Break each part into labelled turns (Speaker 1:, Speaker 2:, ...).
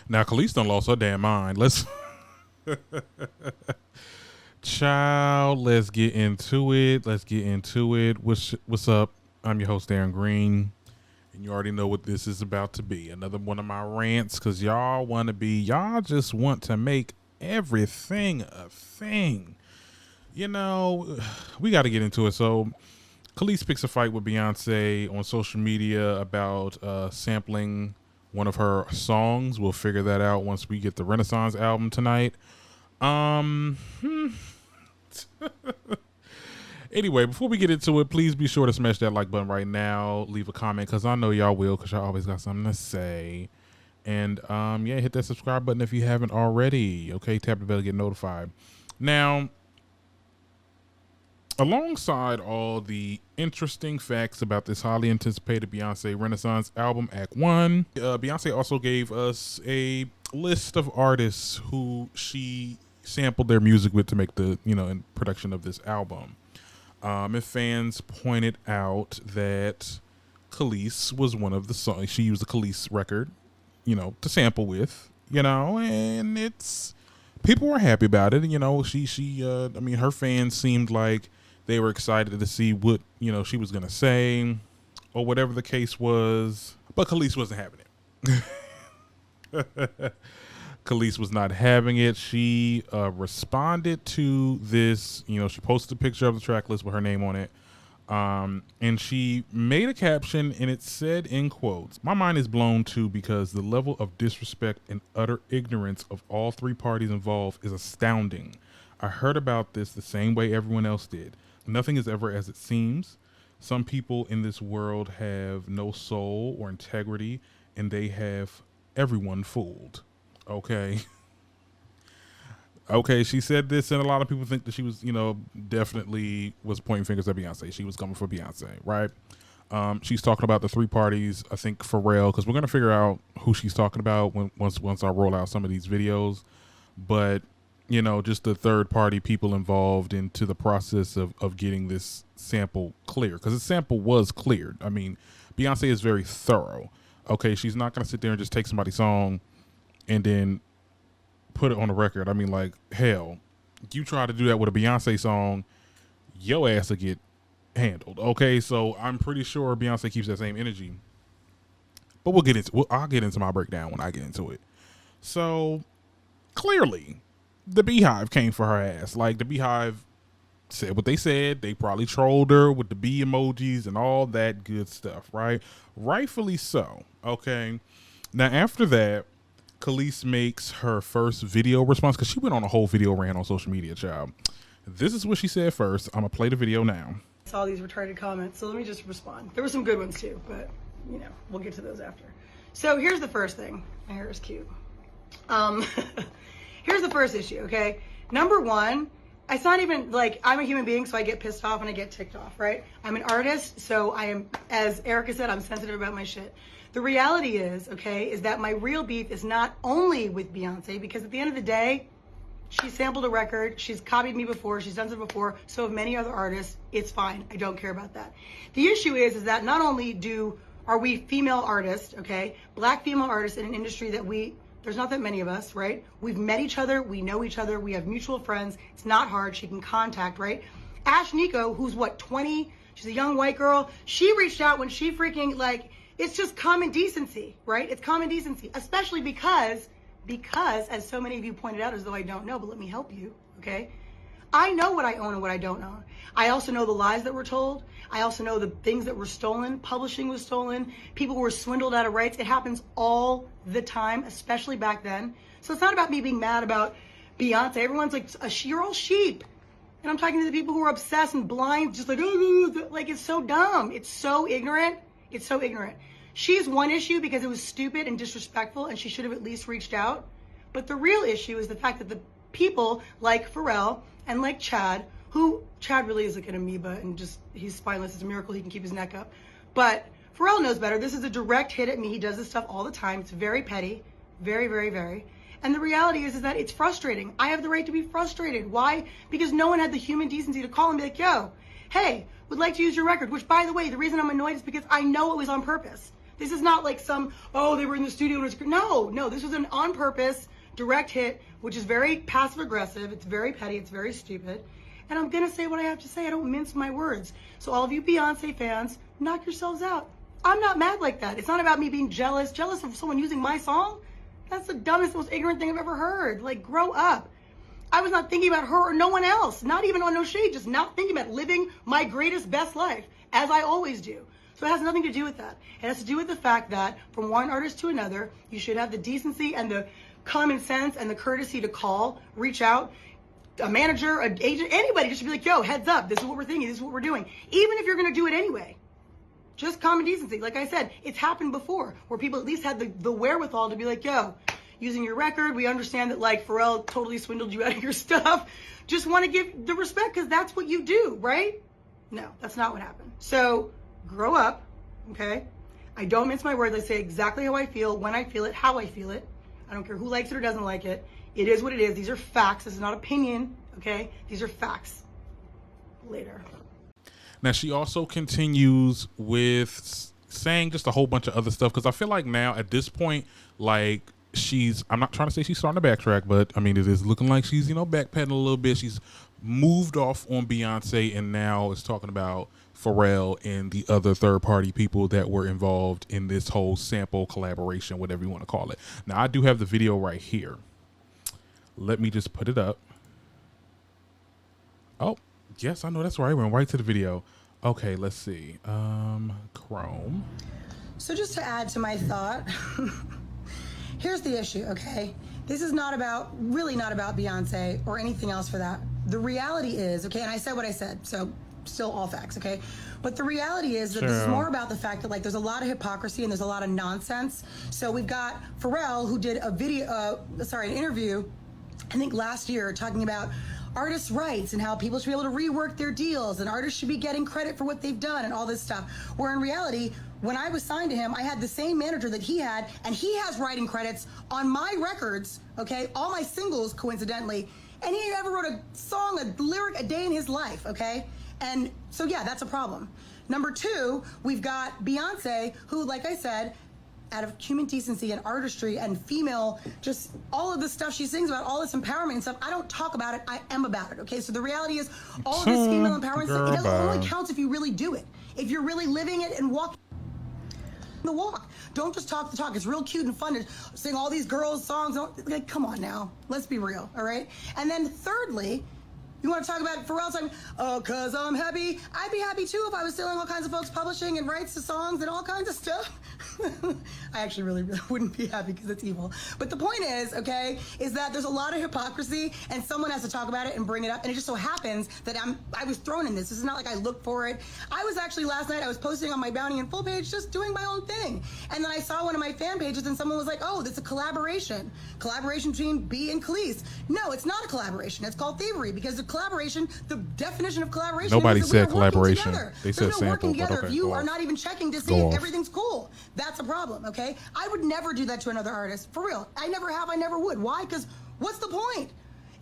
Speaker 1: Now, Kelis done lost her damn mind. Let's child. Let's get into it. What's up? I'm your host, Darren Green, and you already know what this is about to be. Another one of my rants, because y'all just want to make everything a thing. You know, we got to get into it. So, Kelis picks a fight with Beyoncé on social media about sampling one of her songs. We'll figure that out once we get the Renaissance album tonight. Anyway, before we get into it, please be sure to smash that like button right now. Leave a comment, because I know y'all will, because y'all always got something to say. And yeah, hit that subscribe button if you haven't already. Okay, tap the bell to get notified. Now, alongside all the interesting facts about this highly anticipated Beyoncé Renaissance album, Act 1, Beyoncé also gave us a list of artists who she sampled their music with to make the, in production of this album. And fans pointed out that Kelis was one of the songs. She used a Kelis record, to sample with, and people were happy about it. Her fans seemed like they were excited to see what, she was going to say or whatever the case was. But Kelis wasn't having it. Kelis was not having it. She responded to this. She posted a picture of the track list with her name on it. And she made a caption, and it said in quotes, "My mind is blown too, because the level of disrespect and utter ignorance of all three parties involved is astounding. I heard about this the same way everyone else did. Nothing is ever as it seems. Some people in this world have no soul or integrity, and they have everyone fooled." Okay. Okay, she said this, and a lot of people think that she was, definitely was pointing fingers at Beyonce. She was coming for Beyonce, right? She's talking about the three parties, I think Pharrell, because we're going to figure out who she's talking about once I roll out some of these videos. But, just the third party people involved into the process of getting this sample clear, because the sample was cleared. I mean, Beyonce is very thorough. Okay, she's not going to sit there and just take somebody's song and then put it on the record. I mean, like, hell, you try to do that with a Beyonce song, your ass will get handled. Okay, so I'm pretty sure Beyonce keeps that same energy. But I'll get into my breakdown when I get into it. So, clearly, the Beehive came for her ass. Like, the Beehive said what they said. They probably trolled her with the bee emojis and all that good stuff, right? Rightfully so. Okay. Now, after that, Kelis makes her first video response, because she went on a whole video rant on social media, child. This is what she said first. I'm going to play the video now.
Speaker 2: I saw these retarded comments, so let me just respond. There were some good ones too, but, we'll get to those after. So here's the first thing. My hair is cute. Here's the first issue, okay? Number one, it's not even like I'm a human being, so I get pissed off and I get ticked off, right? I'm an artist, so I am, as Erica said, I'm sensitive about my shit. The reality is, okay, is that my real beef is not only with Beyonce, because at the end of the day, she sampled a record, she's copied me before, she's done it before, so have many other artists. It's fine. I don't care about that. The issue is that not only are we female artists, okay, black female artists in an industry that there's not that many of us, right? We've met each other, we know each other, we have mutual friends. It's not hard. She can contact, right? Ash Nico, who's 20? She's a young white girl. She reached out when she freaking, it's just common decency, right? It's common decency, especially because, as so many of you pointed out, as though I don't know, but let me help you, okay? I know what I own and what I don't own. I also know the lies that were told. I also know the things that were stolen. Publishing was stolen. People were swindled out of rights. It happens all the time, especially back then. So it's not about me being mad about Beyonce. Everyone's like, you're all sheep. And I'm talking to the people who are obsessed and blind, just like it's so dumb. It's so ignorant. It's so ignorant. She's one issue because it was stupid and disrespectful, and she should have at least reached out. But the real issue is the fact that the people like Pharrell and like Chad really is like an amoeba and he's spineless. It's a miracle he can keep his neck up. But Pharrell knows better. This is a direct hit at me. He does this stuff all the time. It's very petty. Very, very, very. And the reality is that it's frustrating. I have the right to be frustrated. Why? Because no one had the human decency to call and be like, yo, hey, would like to use your record. Which, by the way, the reason I'm annoyed is because I know it was on purpose. This is not like some, oh, they were in the studio and it was, no, this was an on purpose direct hit, which is very passive aggressive. It's very petty. It's very stupid. And I'm going to say what I have to say. I don't mince my words. So all of you Beyonce fans, knock yourselves out. I'm not mad like that. It's not about me being jealous of someone using my song. That's the dumbest, most ignorant thing I've ever heard. Like, grow up. I was not thinking about her or no one else. Not even on No Shade, just not thinking about living my greatest, best life, as I always do. So it has nothing to do with that. It has to do with the fact that from one artist to another, you should have the decency and the common sense and the courtesy to call, reach out, a manager, an agent, anybody just be like, yo, heads up, this is what we're thinking, this is what we're doing. Even if you're going to do it anyway. Just common decency. Like I said, it's happened before where people at least had the wherewithal to be like, yo, using your record, we understand that like Pharrell totally swindled you out of your stuff. Just want to give the respect because that's what you do, right? No, that's not what happened. So grow up, okay? I don't mince my words. I say exactly how I feel, when I feel it, how I feel it. I don't care who likes it or doesn't like it. It is what it is. These are facts. This is not opinion, okay? These are facts. Later.
Speaker 1: Now, she also continues with saying just a whole bunch of other stuff because I feel like now at this point, like I'm not trying to say she's starting to backtrack, but I mean, it is looking like she's, backpedaling a little bit. She's moved off on Beyonce and now is talking about Pharrell and the other third-party people that were involved in this whole sample collaboration, whatever you want to call it. Now, I do have the video right here. Let me just put it up. Oh, yes, I know that's right. I went right to the video. Okay, let's see. Chrome.
Speaker 2: So just to add to my thought, here's the issue, okay? This is really not about Beyonce or anything else for that. The reality is, okay, and I said what I said, so still all facts, okay? But the reality is that this is more about the fact that, like, there's a lot of hypocrisy and there's a lot of nonsense. So we've got Pharrell, who did an interview, I think last year, talking about artists' rights and how people should be able to rework their deals and artists should be getting credit for what they've done and all this stuff. Where in reality, when I was signed to him, I had the same manager that he had, and he has writing credits on my records, okay? All my singles, coincidentally, and he never wrote a song, a lyric a day in his life, okay? And so, yeah, that's a problem. Number two, we've got Beyonce, who, like I said, out of human decency and artistry and female, just all of the stuff she sings about, all this empowerment and stuff, I don't talk about it, I am about it, okay? So the reality is, all of this female empowerment stuff, it only counts if you really do it. If you're really living it and walking the walk. Don't just talk the talk. It's real cute and fun to sing all these girls' songs. Like, come on now. Let's be real, all right? And then thirdly, you want to talk about Pharrell saying, oh, cause I'm happy. I'd be happy too if I was stealing all kinds of folks' publishing and rights to songs and all kinds of stuff. I actually really wouldn't be happy because it's evil. But the point is, okay, is that there's a lot of hypocrisy and someone has to talk about it and bring it up. And it just so happens that I was thrown in this. This is not like I looked for it. I was actually last night, I was posting on my Bounty and Full page, just doing my own thing. And then I saw one of my fan pages and someone was like, oh, this is a collaboration between B and Kelis. No, it's not a collaboration. It's called thievery because the collaboration, the definition of collaboration.
Speaker 1: Nobody
Speaker 2: is that
Speaker 1: said collaboration.
Speaker 2: They
Speaker 1: said sample.
Speaker 2: Working together.
Speaker 1: Okay,
Speaker 2: if you are not even checking to see if everything's cool, that's a problem, okay? I would never do that to another artist. For real. I never have, I never would. Why? Because what's the point?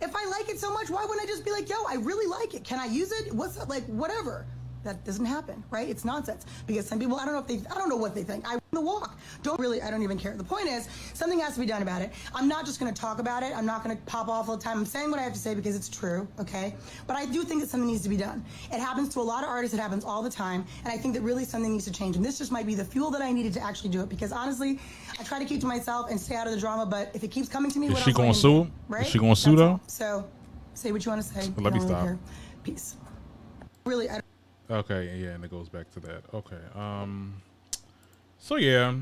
Speaker 2: If I like it so much, why wouldn't I just be like, yo, I really like it. Can I use it? What's that? Like, whatever. That doesn't happen, right? It's nonsense. Because some people, I don't know what they think. I the walk. I don't even care. The point is, something has to be done about it. I'm not just going to talk about it. I'm not going to pop off all the time. I'm saying what I have to say because it's true, okay? But I do think that something needs to be done. It happens to a lot of artists. It happens all the time. And I think that really something needs to change. And this just might be the fuel that I needed to actually do it. Because honestly, I try to keep to myself and stay out of the drama. But if it keeps coming to me,
Speaker 1: is she going to sue?
Speaker 2: Right?
Speaker 1: Is she going to sue though?
Speaker 2: So, say what you want to say.
Speaker 1: Let me stop.
Speaker 2: Peace. Really,
Speaker 1: okay, yeah, and it goes back to that. Okay. So yeah.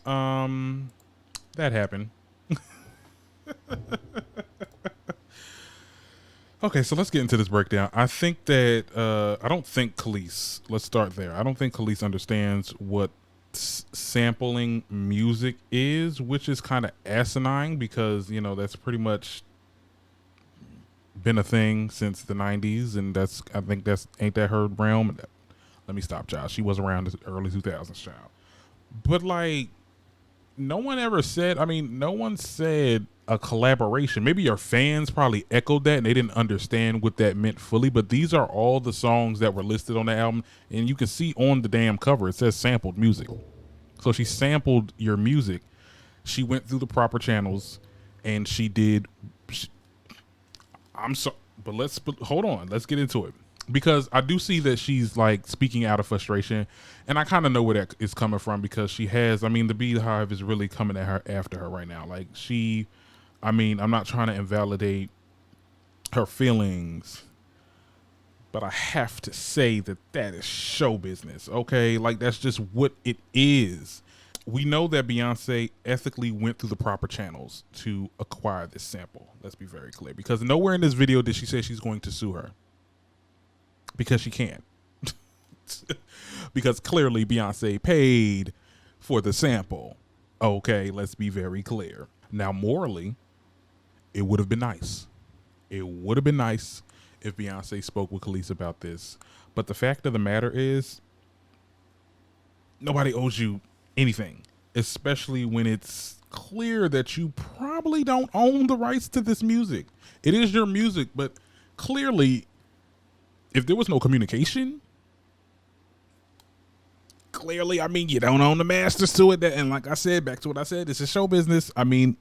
Speaker 1: That happened. Okay, so let's get into this breakdown. I think that I don't think Kelis. Let's start there. I don't think Kelis understands what sampling music is, which is kind of asinine because that's pretty much been a thing since the 90s, and I think ain't that her realm. Let me stop, child. She was around the early 2000s, child. But like, no one said a collaboration. Maybe your fans probably echoed that and they didn't understand what that meant fully, but these are all the songs that were listed on the album, and you can see on the damn cover it says sampled music. So So she sampled your music. She went through the proper channels, and she did. I'm so, but hold on. Let's get into it, because I do see that she's like speaking out of frustration, and I kind of know where that is coming from, because she has. I mean, the Beehive is really coming at her after her right now. Like I mean, I'm not trying to invalidate her feelings, but I have to say that is show business, okay? Like, that's just what it is. We know that Beyonce ethically went through the proper channels to acquire this sample. Let's be very clear, because nowhere in this video did she say she's going to sue her, because she can't. Because clearly Beyonce paid for the sample. Okay, let's be very clear. Now, morally, it would have been nice. It would have been nice if Beyonce spoke with Kelis about this. But the fact of the matter is, nobody owes you anything, especially when it's clear that you probably don't own the rights to this music. It is your music, but clearly, if there was no communication, clearly, I mean, you don't own the masters to it. And like I said, back to what I said, this is show business. I mean,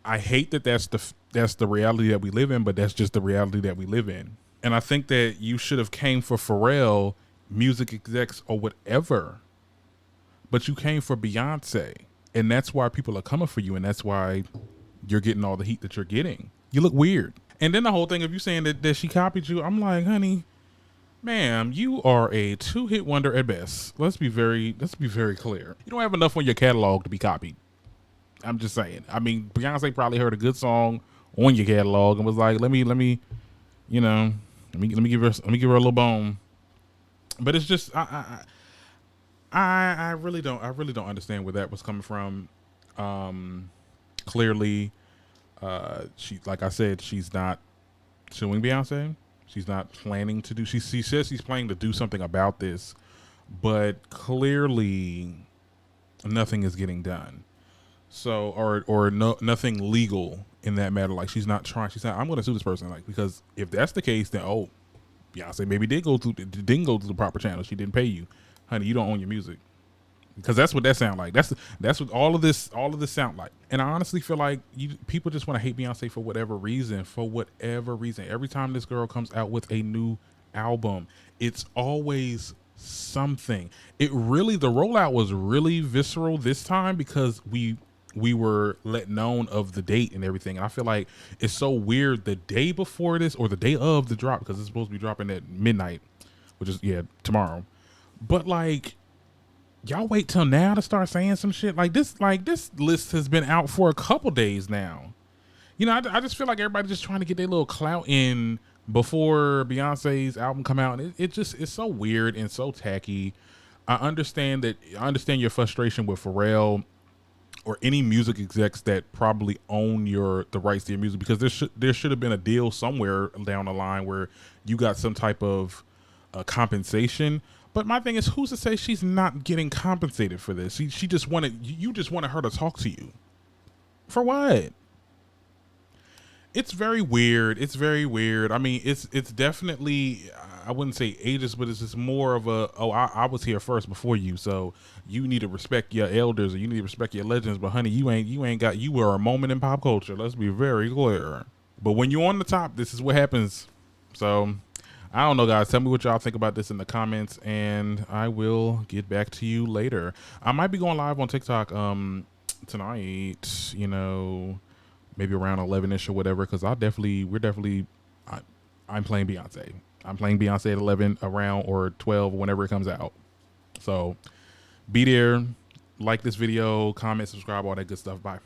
Speaker 1: I hate that that's the reality that we live in, but that's just the reality that we live in. And I think that you should have came for Pharrell, music execs, or whatever, but you came for Beyonce, and that's why people are coming for you, and that's why you're getting all the heat that you're getting. You look weird. And then the whole thing of you saying that she copied you, I'm like, honey, ma'am, you are a 2-hit wonder at best. Let's be very clear. You don't have enough on your catalog to be copied. I'm just saying. I mean, Beyonce probably heard a good song on your catalog and was like, let me, you know, let me give her a little bone. But it's just, I really don't understand where that was coming from. Clearly, she, like I said, she's not suing Beyonce. She's not planning to do. She says she's planning to do something about this, but clearly, nothing is getting done. So, or nothing legal in that matter. Like, she's not, I'm going to sue this person. Like, because if that's the case, then, oh, Beyonce maybe didn't go through the proper channel. She didn't pay you. Honey, you don't own your music. Because that's what that sound like. That's what all of this sound like. And I honestly feel like people just want to hate Beyonce for whatever reason. Every time this girl comes out with a new album, it's always something. The rollout was really visceral this time, because we were let known of the date and everything. And I feel like it's so weird the day before this, or the day of the drop, because it's supposed to be dropping at midnight, which is tomorrow. But like, y'all wait till now to start saying some shit like this. Like, this list has been out for a couple days now. You know, I just feel like everybody's just trying to get their little clout in before Beyonce's album come out. And it's so weird and so tacky. I understand your frustration with Pharrell or any music execs that probably own the rights to your music, because there should have been a deal somewhere down the line where you got some type of compensation. But my thing is, who's to say she's not getting compensated for this? You just wanted her to talk to you. For what? It's very weird. I mean, it's definitely, I wouldn't say ageist, but it's just more of I was here first before you, so you need to respect your elders, or you need to respect your legends. But honey, you were a moment in pop culture. Let's be very clear. But when you're on the top, this is what happens. So, I don't know, guys. Tell me what y'all think about this in the comments, and I will get back to you later. I might be going live on TikTok tonight, you know, maybe around 11-ish or whatever, because I'm playing Beyonce. I'm playing Beyonce at 11 around, or 12, whenever it comes out. So be there, like this video, comment, subscribe, all that good stuff. Bye.